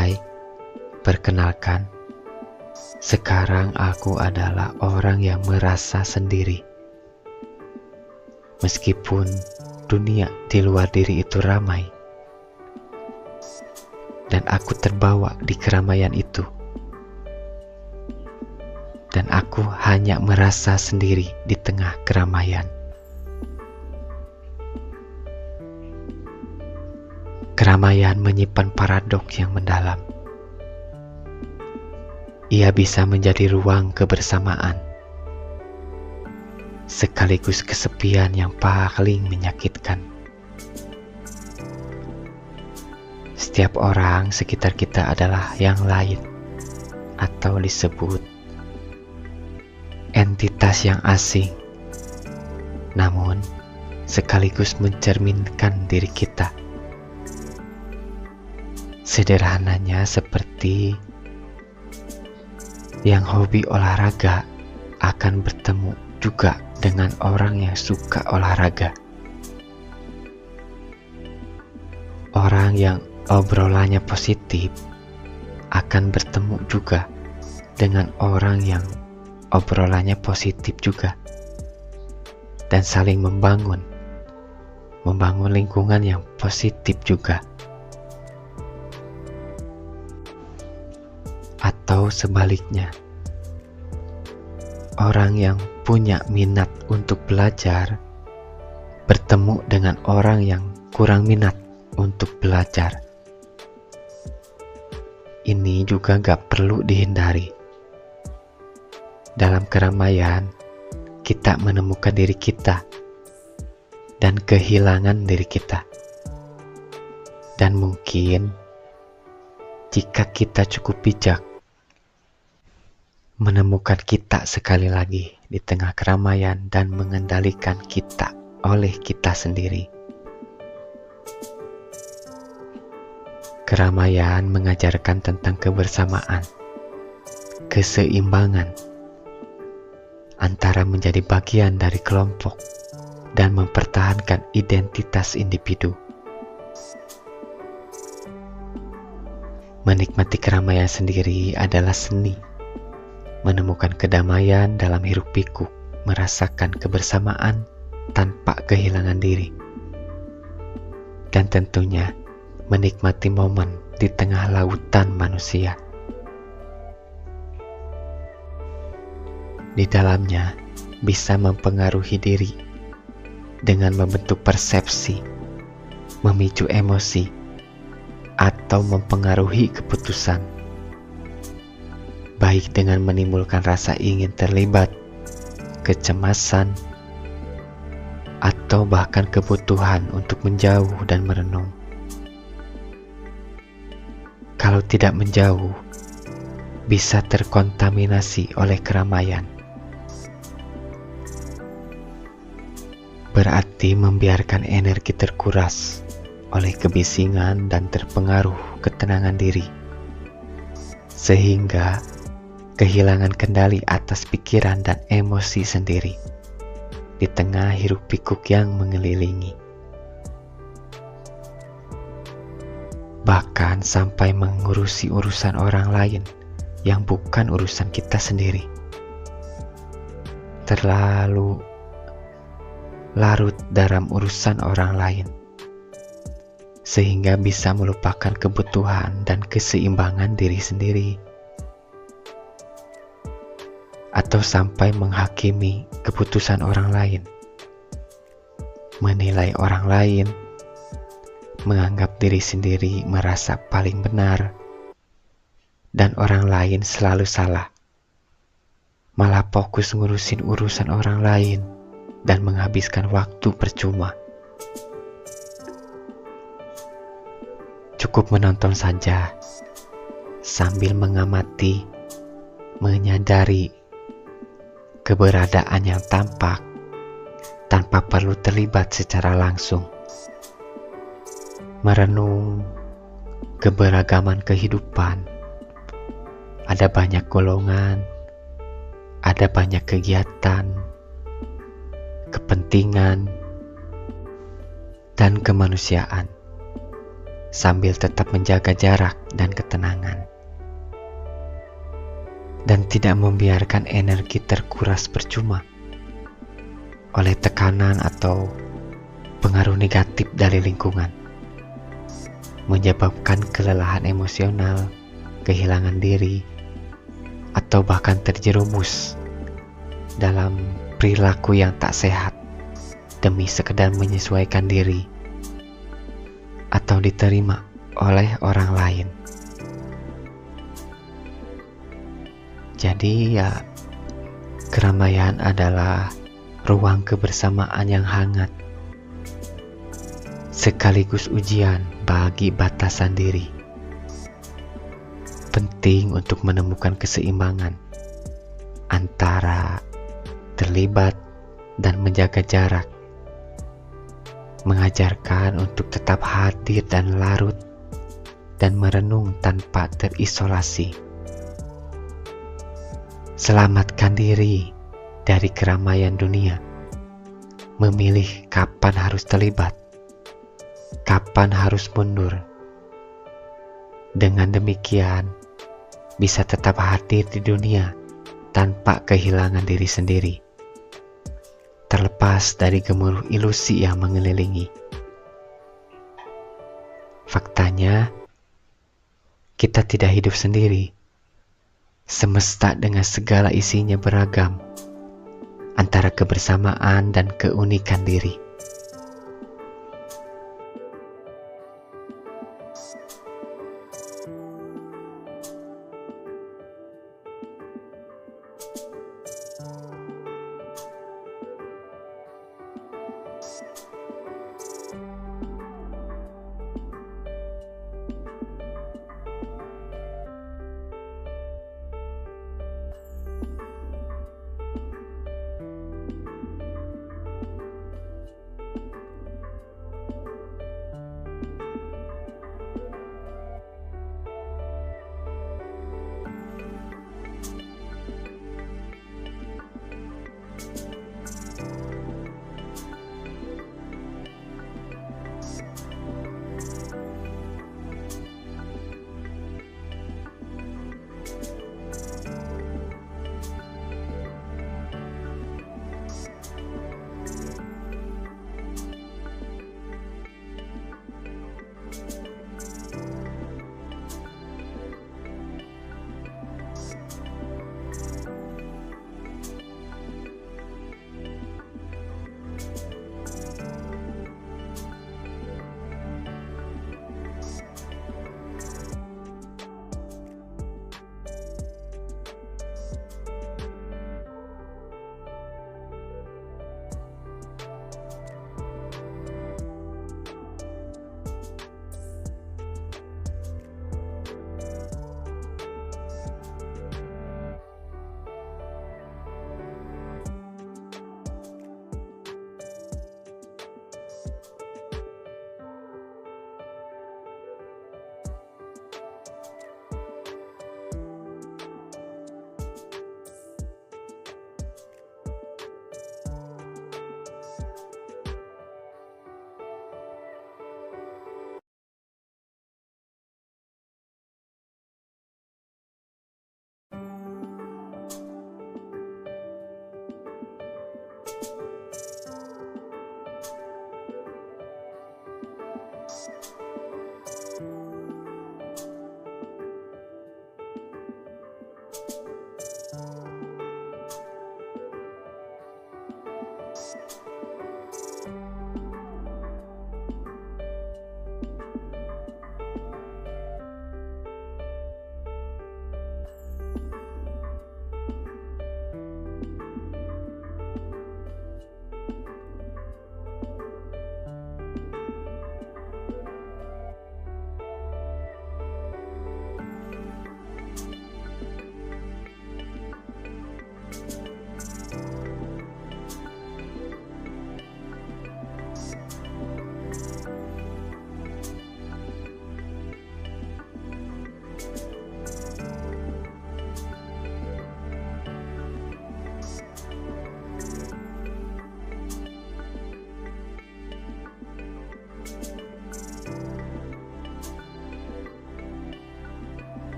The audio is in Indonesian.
Hai, perkenalkan, sekarang aku adalah orang yang merasa sendiri. Meskipun dunia di luar diri itu ramai, dan aku terbawa di keramaian itu, dan aku hanya merasa sendiri di tengah keramaian. Keramaian menyimpan paradoks yang mendalam. Ia bisa menjadi ruang kebersamaan, sekaligus kesepian yang paling menyakitkan. Setiap orang sekitar kita adalah yang lain, atau disebut entitas yang asing, namun sekaligus mencerminkan diri kita. Sederhananya seperti yang hobi olahraga akan bertemu juga dengan orang yang suka olahraga. Orang yang obrolannya positif akan bertemu juga dengan orang yang obrolannya positif juga, dan saling membangun lingkungan yang positif juga. Atau sebaliknya, orang yang punya minat untuk belajar bertemu dengan orang yang kurang minat untuk belajar. Ini juga gak perlu dihindari. Dalam keramaian, kita menemukan diri kita dan kehilangan diri kita. Dan mungkin jika kita cukup bijak, menemukan kita sekali lagi di tengah keramaian dan mengendalikan kita oleh kita sendiri. Keramaian mengajarkan tentang kebersamaan, keseimbangan antara menjadi bagian dari kelompok dan mempertahankan identitas individu. Menikmati keramaian sendiri adalah seni, menemukan kedamaian dalam hiruk pikuk, merasakan kebersamaan tanpa kehilangan diri, dan tentunya menikmati momen di tengah lautan manusia. Di dalamnya bisa mempengaruhi diri dengan membentuk persepsi, memicu emosi, atau mempengaruhi keputusan, baik dengan menimbulkan rasa ingin terlibat, kecemasan, atau bahkan kebutuhan untuk menjauh dan merenung. Kalau tidak menjauh, bisa terkontaminasi oleh keramaian. Berarti membiarkan energi terkuras oleh kebisingan dan terpengaruh ketenangan diri, sehingga kehilangan kendali atas pikiran dan emosi sendiri di tengah hiruk pikuk yang mengelilingi. Bahkan sampai mengurusi urusan orang lain yang bukan urusan kita sendiri. Terlalu larut dalam urusan orang lain, sehingga bisa melupakan kebutuhan dan keseimbangan diri sendiri. Atau sampai menghakimi keputusan orang lain, menilai orang lain, menganggap diri sendiri merasa paling benar, dan orang lain selalu salah. Malah fokus ngurusin urusan orang lain dan menghabiskan waktu percuma. Cukup menonton saja, sambil mengamati, menyadari keberadaan yang tampak tanpa perlu terlibat secara langsung. Merenung keberagaman kehidupan. Ada banyak golongan, ada banyak kegiatan, kepentingan, dan kemanusiaan. sambil tetap menjaga jarak dan ketenangan, dan tidak membiarkan energi terkuras percuma oleh tekanan atau pengaruh negatif dari lingkungan, menyebabkan kelelahan emosional, kehilangan diri, atau bahkan terjerumus dalam perilaku yang tak sehat demi sekedar menyesuaikan diri atau diterima oleh orang lain. Jadi ya, keramaian adalah ruang kebersamaan yang hangat, sekaligus ujian bagi batasan diri. Penting untuk menemukan keseimbangan antara terlibat dan menjaga jarak, mengajarkan untuk tetap hadir dan larut, dan merenung tanpa terisolasi. Selamatkan diri dari keramaian dunia, memilih kapan harus terlibat, kapan harus mundur. Dengan demikian, bisa tetap hadir di dunia tanpa kehilangan diri sendiri, terlepas dari gemuruh ilusi yang mengelilingi. Faktanya, kita tidak hidup sendiri. Semesta dengan segala isinya beragam, antara kebersamaan dan keunikan diri.